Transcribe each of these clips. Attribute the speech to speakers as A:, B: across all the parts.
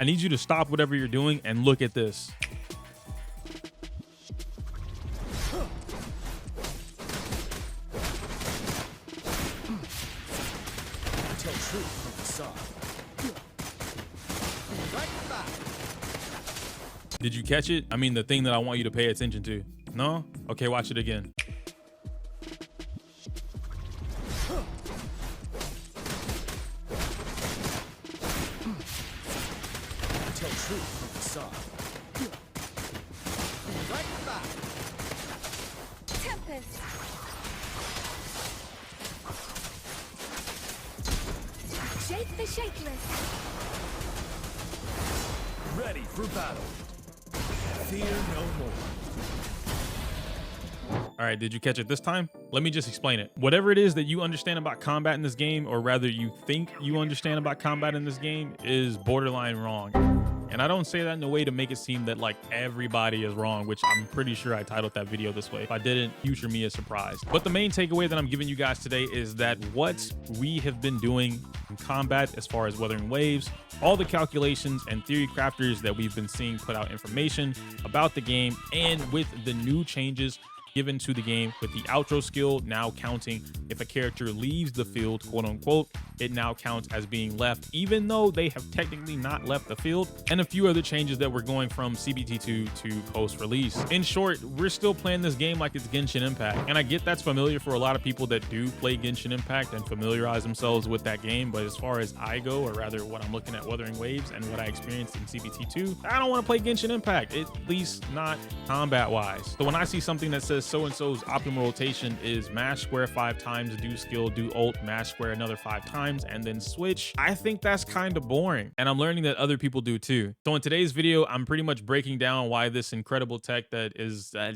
A: I need you to stop whatever you're doing and look at this.
B: Tell truth from the side. Right back.
A: Did you catch it? I mean, the thing that I want you to pay attention to. No? Okay, watch it again.
B: Tell truth from the side. Right back.
C: Tempest. Shake the shakeless.
B: Ready for battle. Fear no more.
A: All right, did you catch it this time? Let me just explain it. Whatever it is that you understand about combat in this game, or rather you think you understand about combat in this game, is borderline wrong. And I don't say that in a way to make it seem that like everybody is wrong, which I'm pretty sure I titled that video this way. If I didn't, future me is surprised. But the main takeaway that I'm giving you guys today is that what we have been doing in combat, as far as Wuthering Waves, all the calculations and theory crafters that we've been seeing put out information about the game, and with the new changes given to the game, with the outro skill now counting if a character leaves the field, quote unquote, it now counts as being left, even though they have technically not left the field, and a few other changes that we're going from CBT2 to post-release. In short, we're still playing this game like it's Genshin Impact, and I get that's familiar for a lot of people that do play Genshin Impact and familiarize themselves with that game, but as far as I go, or rather what I'm looking at Wuthering Waves and what I experienced in CBT2, I don't want to play Genshin Impact, at least not combat-wise. So when I see something that says so-and-so's optimal rotation is mash square 5 times, do skill, do ult, mash square another 5 times, and then switch, I think that's kind of boring. And I'm learning that other people do too. So in today's video, I'm pretty much breaking down why this incredible tech that is I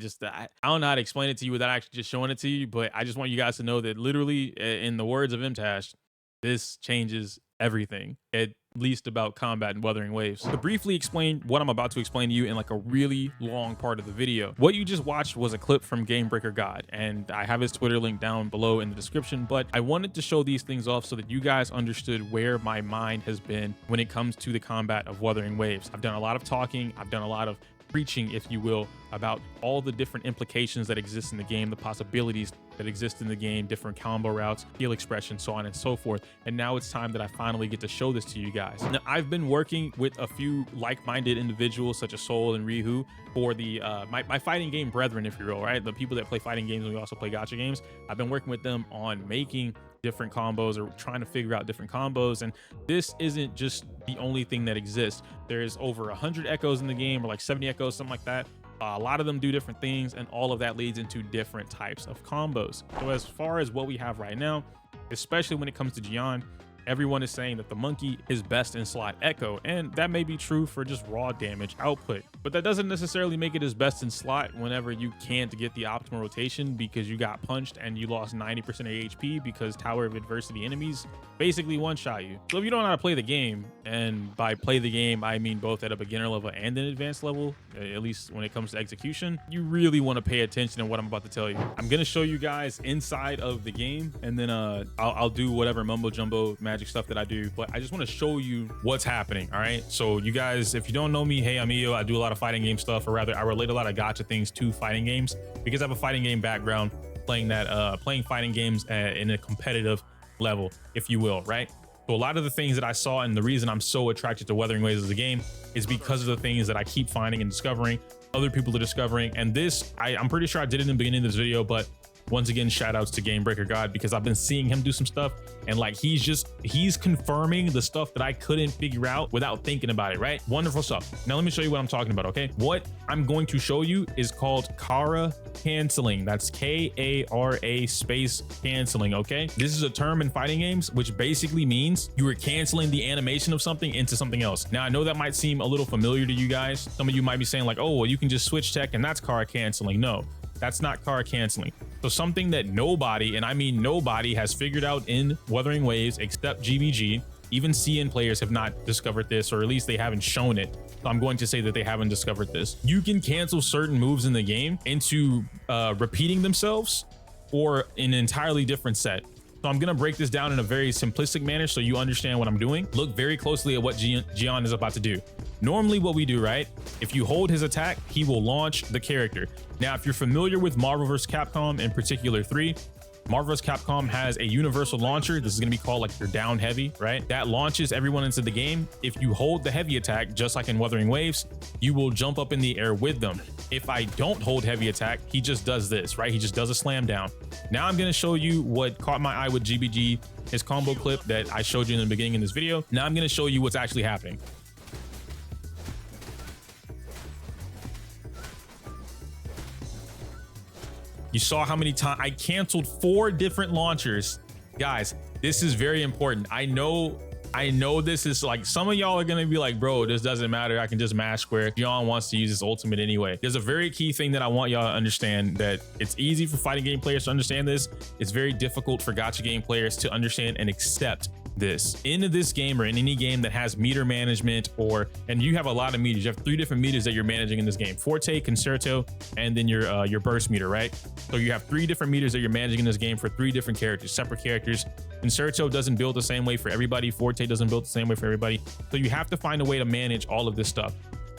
A: don't know how to explain it to you without actually just showing it to you, but I just want you guys to know that literally, in the words of Imtash, this changes everything, at least about combat and Wuthering Waves. To briefly explain what I'm about to explain to you in like a really long part of the video, what you just watched was a clip from Gamebreaker God, and I have his Twitter link down below in the description, but I wanted to show these things off so that you guys understood where my mind has been when it comes to the combat of Wuthering Waves. I've done a lot of talking, I've done a lot of preaching, if you will, about all the different implications that exist in the game, the possibilities that exist in the game, different combo routes, heal expression, so on and so forth. And now it's time that I finally get to show this to you guys. Now, I've been working with a few like-minded individuals such as Soul and Rihu for the my fighting game brethren, if you will, right? The people that play fighting games and we also play gacha games. I've been working with them on making different combos, or trying to figure out different combos, and this isn't just the only thing that exists. There's over 100 echoes in the game, or like 70 echoes, something like that. A lot of them do different things, and all of that leads into different types of combos. So as far as what we have right now, especially when it comes to Jian, everyone is saying that the monkey is best in slot echo, and that may be true for just raw damage output, but that doesn't necessarily make it as best in slot whenever you can't get the optimal rotation because you got punched and you lost 90% of HP because Tower of Adversity enemies basically one-shot you. So if you don't know how to play the game, and by play the game I mean both at a beginner level and an advanced level, at least when it comes to execution, you really want to pay attention to what I'm about to tell you. I'm gonna show you guys inside of the game, and then I'll do whatever mumbo jumbo magic stuff that I do, but I just want to show you what's happening. All right, so you guys, if you don't know me, hey, I'm Io. I do a lot of fighting game stuff, or rather I relate a lot of gacha things to fighting games because I have a fighting game background, playing fighting games in a competitive level, if you will, right? So a lot of the things that I saw, and the reason I'm so attracted to Wuthering Waves as a game, is because of the things that I keep finding and discovering, other people are discovering. And this, I'm pretty sure I did it in the beginning of this video, but once again, shout outs to Gamebreaker God, because I've been seeing him do some stuff, and like he's confirming the stuff that I couldn't figure out without thinking about it, right? Wonderful stuff. Now let me show you what I'm talking about, okay? What I'm going to show you is called Kara canceling. That's K-A-R-A space canceling, okay? This is a term in fighting games which basically means you are canceling the animation of something into something else. Now I know that might seem a little familiar to you guys. Some of you might be saying like, oh, well, you can just switch tech and that's Kara canceling. No, that's not Kara canceling. So something that nobody, and I mean nobody, has figured out in Wuthering Waves except GBG. Even CN players have not discovered this, or at least they haven't shown it. So I'm going to say that they haven't discovered this. You can cancel certain moves in the game into repeating themselves or an entirely different set. So I'm gonna break this down in a very simplistic manner so you understand what I'm doing. Look very closely at what Gian is about to do. Normally what we do, right? If you hold his attack, he will launch the character. Now, if you're familiar with Marvel vs. Capcom, in particular 3, Marvel vs. Capcom has a universal launcher. This is going to be called like your down heavy, right? That launches everyone into the game. If you hold the heavy attack, just like in Wuthering Waves, you will jump up in the air with them. If I don't hold heavy attack, he just does this, right? He just does a slam down. Now I'm going to show you what caught my eye with GBG, his combo clip that I showed you in the beginning of this video. Now I'm going to show you what's actually happening. You saw how many times I canceled 4 different launchers. Guys, this is very important. I know this is like, some of y'all are gonna be like, bro, this doesn't matter. I can just mash square. Gian wants to use his ultimate anyway. There's a very key thing that I want y'all to understand, that it's easy for fighting game players to understand this. It's very difficult for gacha game players to understand and accept this. In this game, or in any game that has meter management, and you have a lot of meters, you have 3 different meters that you're managing in this game: Forte, Concerto, and then your burst meter, right? So you have 3 different meters that you're managing in this game for 3 different characters, separate characters. Concerto doesn't build the same way for everybody. Forte doesn't build the same way for everybody. So you have to find a way to manage all of this stuff.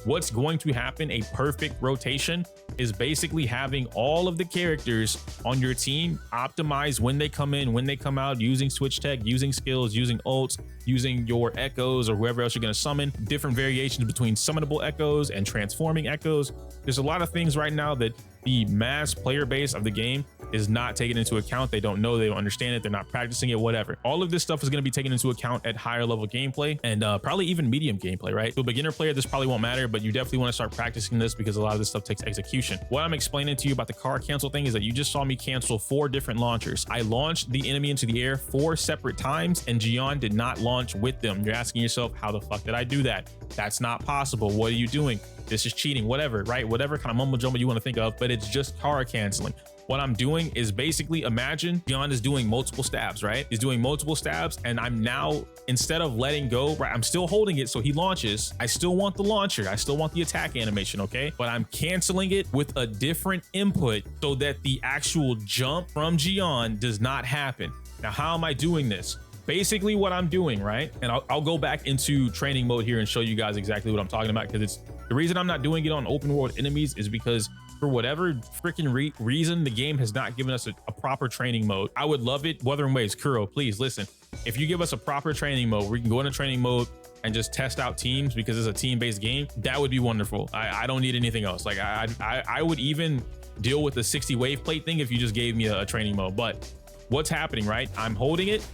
A: What's going to happen, a perfect rotation, is basically having all of the characters on your team optimized when they come in, when they come out, using switch tech, using skills, using ults, using your echoes or whoever else you're going to summon, different variations between summonable echoes and transforming echoes. There's a lot of things right now that the mass player base of the game is not taken into account. They don't know, they don't understand it, they're not practicing it, whatever. All of this stuff is going to be taken into account at higher level gameplay, and probably even medium gameplay, right? To a beginner player, this probably won't matter, but you definitely want to start practicing this because a lot of this stuff takes execution. What I'm explaining to you about the car cancel thing is that you just saw me cancel 4 different launchers. I launched the enemy into the air 4 separate times, and Gian did not launch with them. You're asking yourself, how the fuck did I do that? That's not possible. What are you doing? This is cheating, whatever, right? Whatever kind of mumbo jumbo you want to think of, but it's just car canceling. What I'm doing is basically, imagine Gian is doing multiple stabs, right? He's doing multiple stabs, and I'm now, instead of letting go, right, I'm still holding it so he launches. I still want the launcher. I still want the attack animation, okay? But I'm canceling it with a different input so that the actual jump from Gian does not happen. Now, how am I doing this? Basically what I'm doing, right? And I'll go back into training mode here and show you guys exactly what I'm talking about, because it's the reason I'm not doing it on open world enemies is because for whatever freaking reason, the game has not given us a proper training mode. I would love it. Wuthering Waves, Kuro, please listen. If you give us a proper training mode, we can go into training mode and just test out teams, because it's a team-based game. That would be wonderful. I don't need anything else. Like I would even deal with the 60 wave plate thing if you just gave me a training mode. But what's happening, right? I'm holding it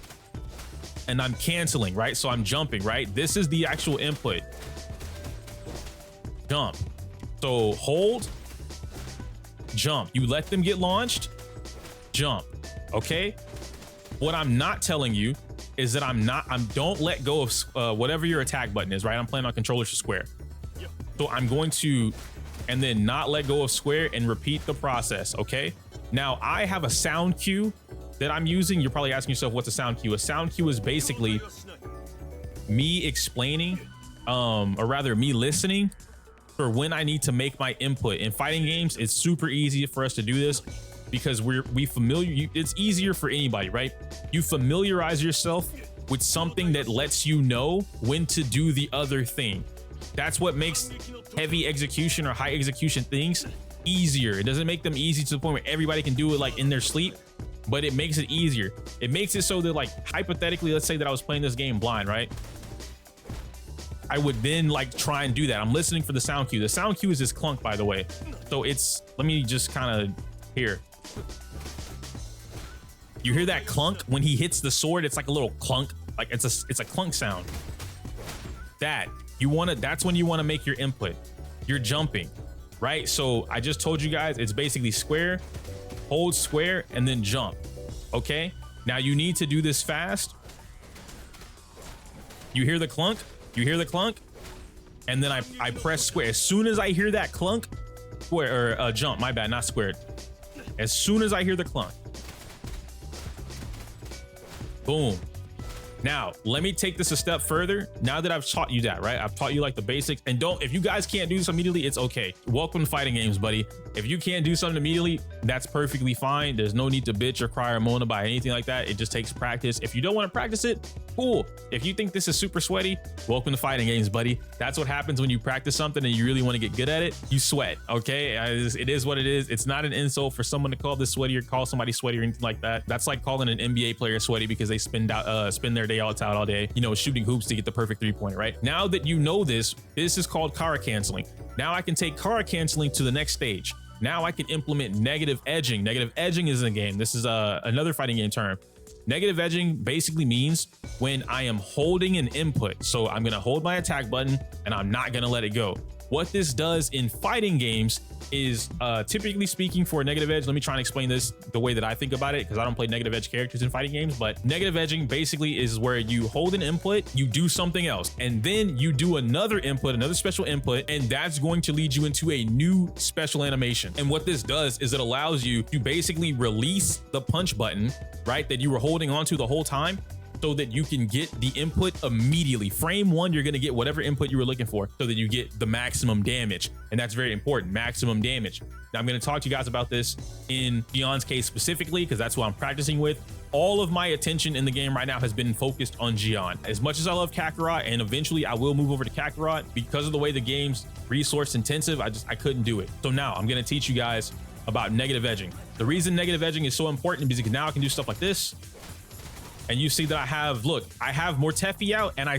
A: and I'm canceling, right? So I'm jumping, right? This is the actual input. Jump. So hold, jump. You let them get launched, jump. Okay. What I'm not telling you is that don't let go of whatever your attack button is, right? I'm playing on controller to square. So I'm going to, and then not let go of square and repeat the process. Okay. Now I have a sound cue that I'm using. You're probably asking yourself, what's a sound cue? A sound cue is basically me explaining, or rather me listening for when I need to make my input. In fighting games, it's super easy for us to do this because it's easier for anybody, right? You familiarize yourself with something that lets you know when to do the other thing. That's what makes heavy execution or high execution things easier. It doesn't make them easy to the point where everybody can do it like in their sleep, but it makes it easier. It makes it so that, like, hypothetically, let's say that I was playing this game blind, right? I would then like try and do that. I'm listening for the sound cue. The sound cue is this clunk, by the way. So let me just kind of here. You hear that clunk when he hits the sword? It's like a little clunk, like it's a clunk sound. That's when you want to make your input. You're jumping, right? So I just told you guys, it's basically square, hold square, and then jump. Okay. Now you need to do this fast. You hear the clunk? You hear the clunk, and then I press square. As soon as I hear that clunk, square, or jump, my bad, not squared. As soon as I hear the clunk, boom, Now, let me take this a step further. Now that I've taught you that, right? I've taught you like the basics, and if you guys can't do this immediately, it's okay. Welcome to fighting games, buddy. If you can't do something immediately, that's perfectly fine. There's no need to bitch or cry or moan about anything like that. It just takes practice. If you don't want to practice it, cool. If you think this is super sweaty, welcome to fighting games, buddy. That's what happens when you practice something and you really want to get good at it. You sweat, okay? It is what it is. It's not an insult for someone to call this sweaty or call somebody sweaty or anything like that. That's like calling an NBA player sweaty because they spend their day out all day, you know, shooting hoops to get the perfect 3-pointer, right? Now that you know this is called Kara canceling. Now I can take Kara canceling to the next stage. Now I can implement negative edging. Negative edging is in the game. This is another fighting game term. Negative edging basically means when I am holding an input. So I'm gonna hold my attack button and I'm not gonna let it go. What this does in fighting games is typically speaking for a negative edge, let me try and explain this the way that I think about it, because I don't play negative edge characters in fighting games, but negative edging basically is where you hold an input, you do something else, and then you do another input, another special input, and that's going to lead you into a new special animation. And what this does is it allows you to basically release the punch button, right, that you were holding onto the whole time, so that you can get the input immediately. Frame one, you're gonna get whatever input you were looking for so that you get the maximum damage. And that's very important, maximum damage. Now I'm gonna talk to you guys about this in Gion's case specifically, because that's what I'm practicing with. All of my attention in the game right now has been focused on Gion. As much as I love Kakarot, and eventually I will move over to Kakarot, because of the way the game's resource intensive, I couldn't do it. So now I'm gonna teach you guys about negative edging. The reason negative edging is so important is because now I can do stuff like this. And you see that I have Mortefi out, and I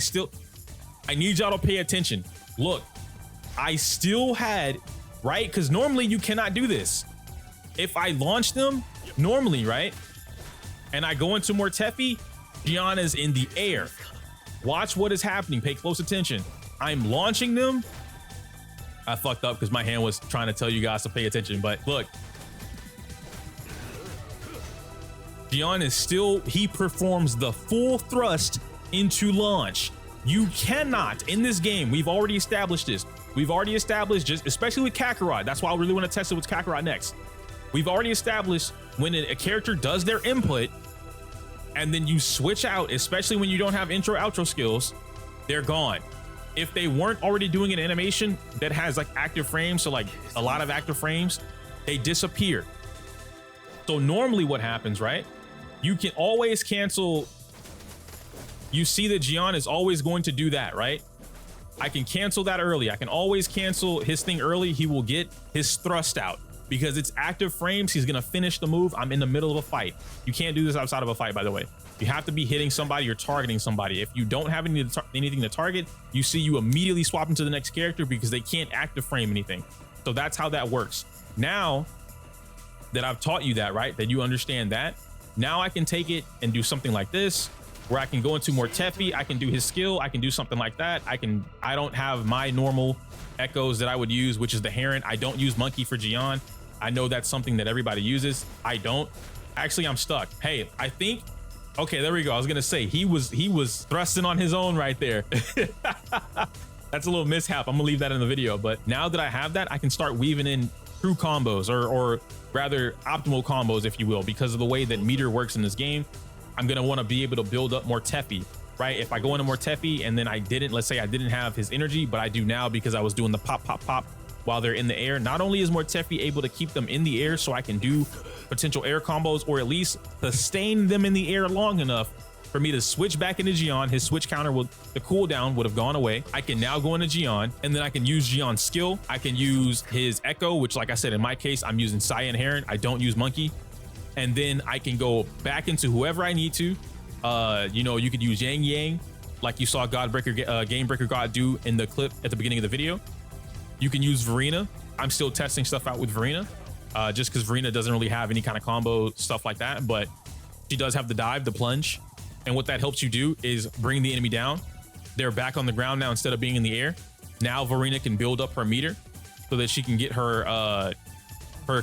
A: need y'all to pay attention. Look, I still had, right? Because normally you cannot do this. If I launch them normally, right? And I go into Mortefi, Gion is in the air. Watch what is happening. Pay close attention. I'm launching them. I fucked up because my hand was trying to tell you guys to pay attention, but look. Gion is still, he performs the full thrust into launch. You cannot, in this game, we've already established this. We've already established, just especially with Kakarot, that's why I really want to test it with Kakarot next. We've already established when a character does their input and then you switch out, especially when you don't have intro outro skills, they're gone. If they weren't already doing an animation that has like active frames, so like a lot of active frames, they disappear. So normally what happens, right? You can always cancel. You see that Gion is always going to do that, right? I can cancel that early. I can always cancel his thing early. He will get his thrust out because it's active frames. He's going to finish the move. I'm in the middle of a fight. You can't do this outside of a fight, by the way. You have to be hitting somebody or targeting somebody. If you don't have anything to target, you see you immediately swap into the next character because they can't active frame anything. So that's how that works. Now that I've taught you that, right, that you understand that, now I can take it and do something like this, where I can go into Mortefi, I can do his skill, I can do something like that. I don't have my normal echoes that I would use, which is the Heron. I don't use Monkey for Gion. I know that's something that everybody uses. I don't. Actually, I'm stuck. Hey, I think, okay, there we go. I was gonna say, he was thrusting on his own right there. That's a little mishap. I'm gonna leave that in the video. But now that I have that, I can start weaving in true combos or rather optimal combos, if you will, because of the way that meter works in this game. I'm gonna want to be able to build up Mortefi, right? If I go into Mortefi and then let's say I didn't have his energy, but I do now because I was doing the pop, pop, pop while they're in the air. Not only is Mortefi able to keep them in the air so I can do potential air combos or at least sustain them in the air long enough for me to switch back into Gion. His switch counter the cooldown would have gone away. I can now go into Gion, and then I can use Gion's skill. I can use his echo, which, like I said, in my case, I'm using Sai and Heron. I don't use Monkey. And then I can go back into whoever I need to. You know, you could use Yang Yang, like you saw Gamebreaker God do in the clip at the beginning of the video. You can use Verena. I'm still testing stuff out with Verena, just because Verena doesn't really have any kind of combo stuff like that, but she does have the dive, the plunge. And what that helps you do is bring the enemy down. They're back on the ground now instead of being in the air. Now Verena can build up her meter so that she can get her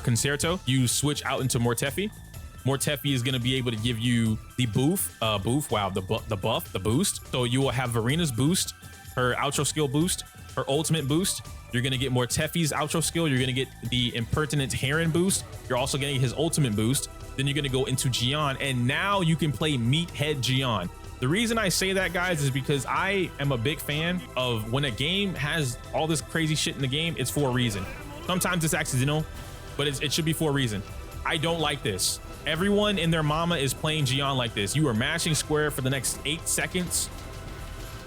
A: concerto. You switch out into Mortefi. Mortefi is going to be able to give you the the boost. So you will have Verena's boost, her outro skill boost, her ultimate boost. You're going to get Mortefi's outro skill. You're going to get the impertinent Heron boost. You're also getting his ultimate boost. Then you're going to go into Gion, and now you can play Meathead Gion. The reason I say that, guys, is because I am a big fan of when a game has all this crazy shit in the game, it's for a reason. Sometimes it's accidental, but it should be for a reason. I don't like this. Everyone and their mama is playing Gion like this. You are mashing square for the next 8 seconds,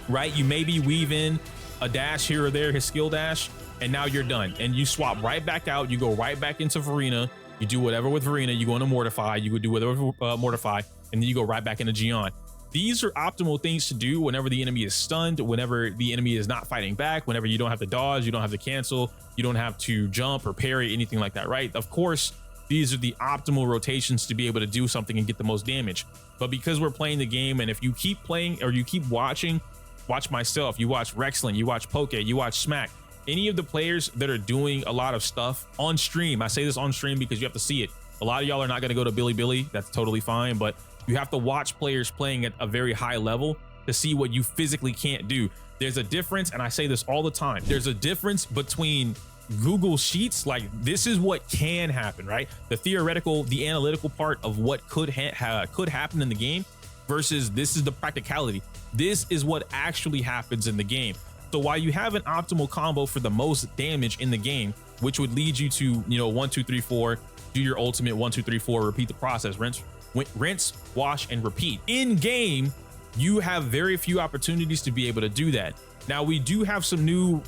A: right? You maybe weave in a dash here or there, his skill dash, and now you're done. And you swap right back out. You go right back into Farina. You do whatever with Farina. You go into Mortify. You would do whatever with Mortify, and then you go right back into Gion. These are optimal things to do whenever the enemy is stunned, whenever the enemy is not fighting back, whenever you don't have to dodge, you don't have to cancel, you don't have to jump or parry, anything like that, right? Of course, these are the optimal rotations to be able to do something and get the most damage. But because we're playing the game, and if you keep playing or you keep watching, watch myself, you watch Rexlin, you watch Poke, you watch Smack, any of the players that are doing a lot of stuff on stream, I say this on stream because you have to see it. A lot of y'all are not going to go to Billy, that's totally fine, but you have to watch players playing at a very high level to see what you physically can't do. There's a difference, and I say this all the time, there's a difference between Google Sheets, like this is what can happen, right? The theoretical, the analytical part of what could happen in the game versus this is the practicality. This is what actually happens in the game. So while you have an optimal combo for the most damage in the game, which would lead you to, 1, 2, 3, 4, do your ultimate 1, 2, 3, 4, repeat the process, rinse, wash, and repeat. In game, you have very few opportunities to be able to do that. Now we do have some new,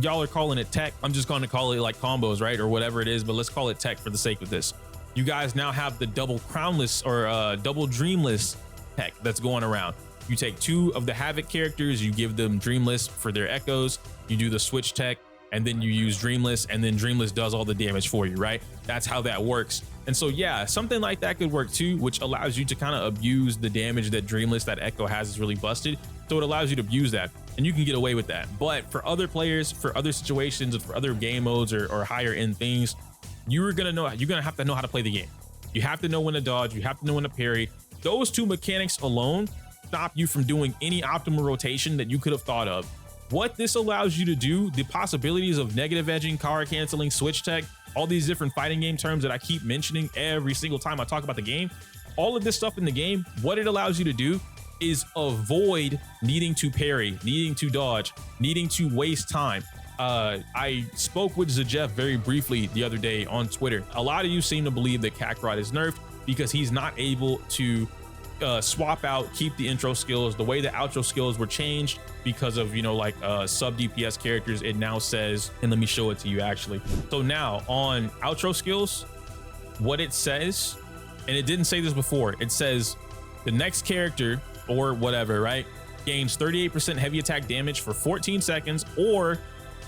A: y'all are calling it tech. I'm just going to call it like combos, right? Or whatever it is, but let's call it tech for the sake of this. You guys now have the double crownless or double dreamless tech that's going around. You take 2 of the Havoc characters, you give them Dreamless for their echoes, you do the switch tech, and then you use Dreamless, and then Dreamless does all the damage for you, right? That's how that works. And so yeah, something like that could work too, which allows you to kind of abuse the damage that Dreamless, that echo has is really busted. So it allows you to abuse that, and you can get away with that. But for other players, for other situations, or for other game modes or higher end things, you're gonna have to know how to play the game. You have to know when to dodge, you have to know when to parry. Those 2 mechanics alone stop you from doing any optimal rotation that you could have thought of. What this allows you to do, the possibilities of negative edging, Kara canceling, switch tech, all these different fighting game terms that I keep mentioning every single time I talk about the game, all of this stuff in the game, what it allows you to do is avoid needing to parry, needing to dodge, needing to waste time. I spoke with Zajeff very briefly the other day on Twitter. A lot of you seem to believe that Kakarot is nerfed because he's not able to swap out, keep the intro skills. The way the outro skills were changed because of, sub DPS characters, it now says, and let me show it to you actually. So now on outro skills, what it says, and it didn't say this before, it says the next character or whatever, right, gains 38% heavy attack damage for 14 seconds or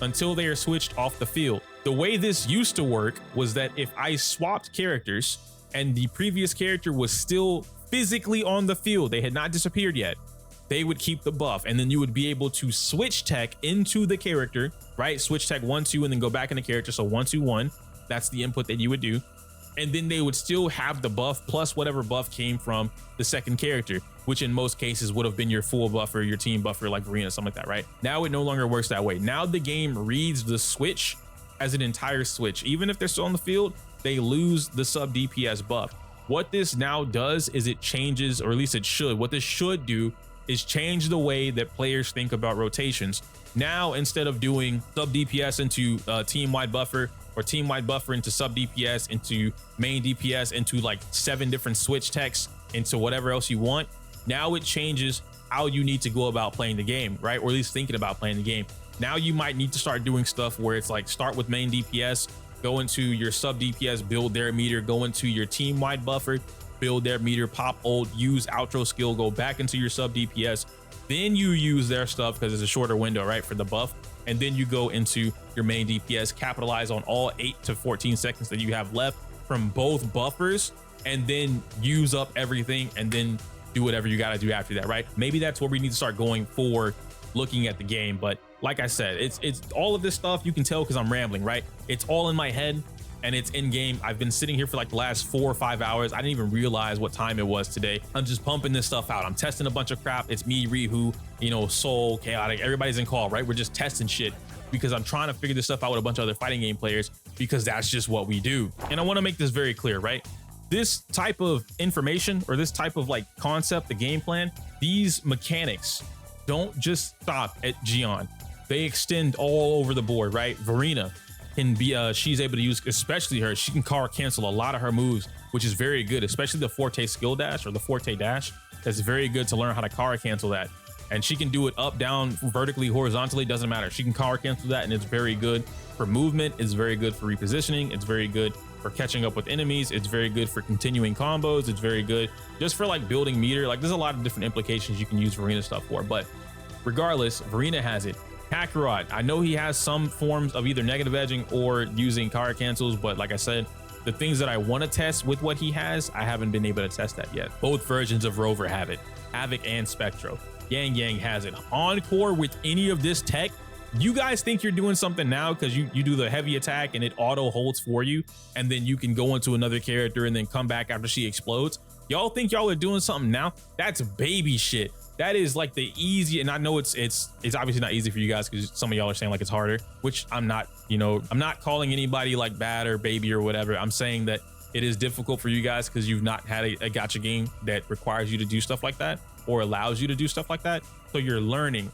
A: until they are switched off the field. The way this used to work was that if I swapped characters and the previous character was still physically on the field, they had not disappeared yet, they would keep the buff, and then you would be able to switch tech into the character, right? Switch tech 1, 2, and then go back in the character. So 1, 2, 1, that's the input that you would do. And then they would still have the buff plus whatever buff came from the second character, which in most cases would have been your full buffer, your team buffer, like Arena, something like that, right? Now it no longer works that way. Now the game reads the switch as an entire switch. Even if they're still on the field, they lose the sub DPS buff. What this now does is it changes, or at least it should, what this should do is change the way that players think about rotations. Now, instead of doing sub DPS into team-wide buffer, or team-wide buffer into sub DPS, into main DPS, into like 7 different switch techs, into whatever else you want, now it changes how you need to go about playing the game, right? Or at least thinking about playing the game. Now you might need to start doing stuff where it's like start with main DPS, go into your sub DPS, build their meter, go into your team-wide buffer, build their meter, pop ult, use outro skill, go back into your sub DPS, then you use their stuff because it's a shorter window, right, for the buff, and then you go into your main DPS, capitalize on all 8 to 14 seconds that you have left from both buffers, and then use up everything, and then do whatever you got to do after that, right? Maybe that's where we need to start going for looking at the game. But like I said, it's all of this stuff, you can tell because I'm rambling, right? It's all in my head and it's in game. I've been sitting here for like the last 4 or 5 hours. I didn't even realize what time it was today. I'm just pumping this stuff out. I'm testing a bunch of crap. It's me, Rihu, Soul, Chaotic, everybody's in call, right? We're just testing shit because I'm trying to figure this stuff out with a bunch of other fighting game players because that's just what we do. And I want to make this very clear, right? this type of information or this type of like concept, the game plan, these mechanics don't just stop at Gion. They extend all over the board, right? Verena can be, she's able to use, especially her, she can car cancel a lot of her moves, which is very good, especially the Forte skill dash or the Forte dash. That's very good to learn how to car cancel that. And she can do it up, down, vertically, horizontally, doesn't matter. She can car cancel that, and it's very good for movement. It's very good for repositioning. It's very good for catching up with enemies. It's very good for continuing combos. It's very good just for like building meter. Like there's a lot of different implications you can use Verena stuff for, but regardless, Verena has it. Kakarot, I know he has some forms of either negative edging or using car cancels, but like I said, the things that I want to test with what he has, I haven't been able to test that yet. Both versions of Rover have it, Havoc and Spectro. Yang has it. Encore with any of this tech, you guys think you're doing something now because you do the heavy attack and it auto holds for you, and then you can go into another character and then come back after she explodes. Y'all think y'all are doing something now? That's baby shit. That is like the easy, and I know it's obviously not easy for you guys because some of y'all are saying like it's harder, which I'm not, I'm not calling anybody like bad or baby or whatever. I'm saying that it is difficult for you guys because you've not had a gacha game that requires you to do stuff like that or allows you to do stuff like that. So you're learning,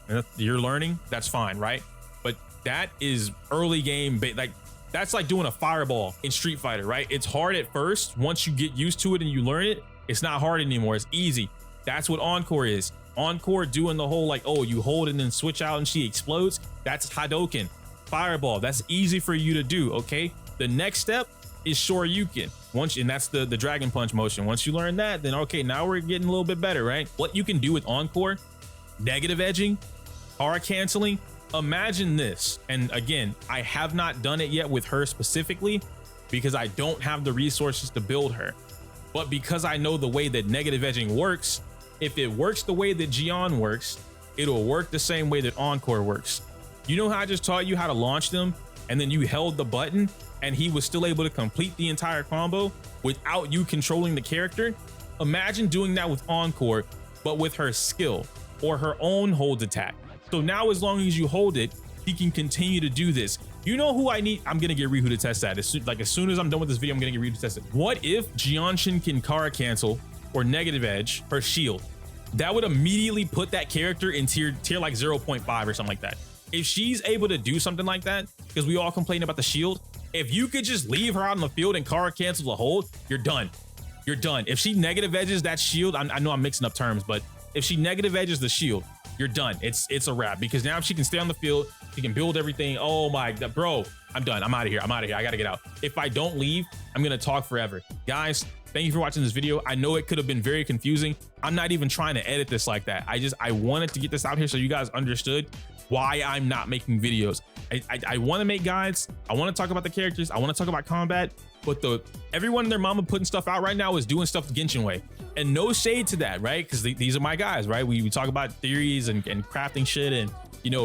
A: that's fine, right? But that is early game, like that's like doing a fireball in Street Fighter, right? It's hard at first. Once you get used to it and you learn it, it's not hard anymore. It's easy. That's what Encore is. Encore doing the whole like, oh, you hold it and then switch out and she explodes. That's Hadouken. Fireball, that's easy for you to do, okay? The next step is Shoryuken. And that's the Dragon Punch motion. Once you learn that, then okay, now we're getting a little bit better, right? What you can do with Encore, negative edging, car canceling, imagine this. And again, I have not done it yet with her specifically because I don't have the resources to build her. But because I know the way that negative edging works, if it works the way that Gion works, it'll work the same way that Encore works. You know how I just taught you how to launch them and then you held the button and he was still able to complete the entire combo without you controlling the character? Imagine doing that with Encore, but with her skill or her own hold attack. So now as long as you hold it, he can continue to do this. You know who I need? I'm gonna get Rihu to test that. As soon as I'm done with this video, I'm gonna get Rihu to test it. What if Jianshin can Kara cancel or negative edge her shield? That would immediately put that character in tier like 0.5 or something like that. If she's able to do something like that, because we all complain about the shield, if you could just leave her out on the field and Kara cancel the hold, you're done. You're done. If she negative edges that shield, I know I'm mixing up terms, but if she negative edges the shield, you're done. It's a wrap, because now if she can stay on the field, she can build everything. Oh my God, bro, I'm done. I'm out of here. I gotta get out. If I don't leave, I'm gonna talk forever. Guys, thank you for watching this video. I know it could have been very confusing. I'm not even trying to edit this like that. I wanted to get this out here so you guys understood why I'm not making videos. I want to make guides. I want to talk about the characters. I want to talk about combat, but everyone and their mama putting stuff out right now is doing stuff the Genshin way. And no shade to that, right? Because these are my guys, right? We talk about theories and crafting shit and,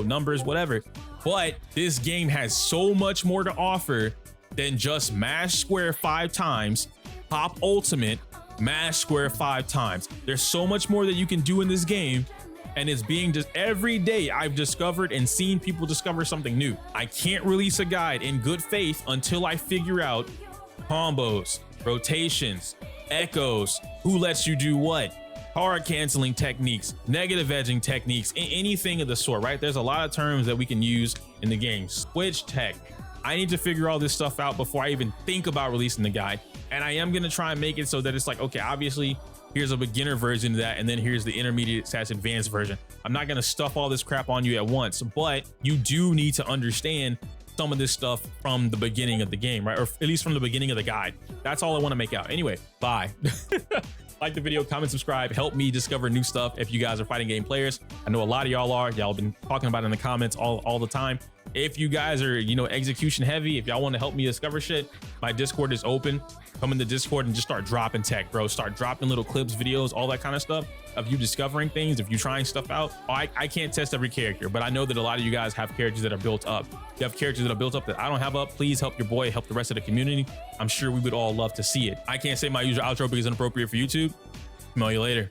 A: numbers, whatever. But this game has so much more to offer than just mash square 5 times, pop ultimate, mash square 5 times. There's so much more that you can do in this game. And it's being just every day I've discovered and seen people discover something new. I can't release a guide in good faith until I figure out combos, rotations, echoes, who lets you do what, hard canceling techniques, negative edging techniques, anything of the sort, right? There's a lot of terms that we can use in the game. Switch tech. I need to figure all this stuff out before I even think about releasing the guide. And I am going to try and make it so that it's like, okay, obviously here's a beginner version of that, and then here's the intermediate / advanced version. I'm not going to stuff all this crap on you at once, but you do need to understand some of this stuff from the beginning of the game, right? Or at least from the beginning of the guide. That's all I want to make out. Anyway, bye. Like the video, comment, subscribe, help me discover new stuff if you guys are fighting game players. I know a lot of y'all are. Y'all been talking about it in the comments all the time. If you guys are, execution heavy, if y'all want to help me discover shit, my Discord is open. Come in the Discord and just start dropping tech, bro. Start dropping little clips, videos, all that kind of stuff of you discovering things, if you trying stuff out. I can't test every character, but I know that a lot of you guys have characters that are built up. You have characters that are built up that I don't have up. Please help your boy, help the rest of the community. I'm sure we would all love to see it. I can't say my usual outro because it's inappropriate for YouTube. Smell you later.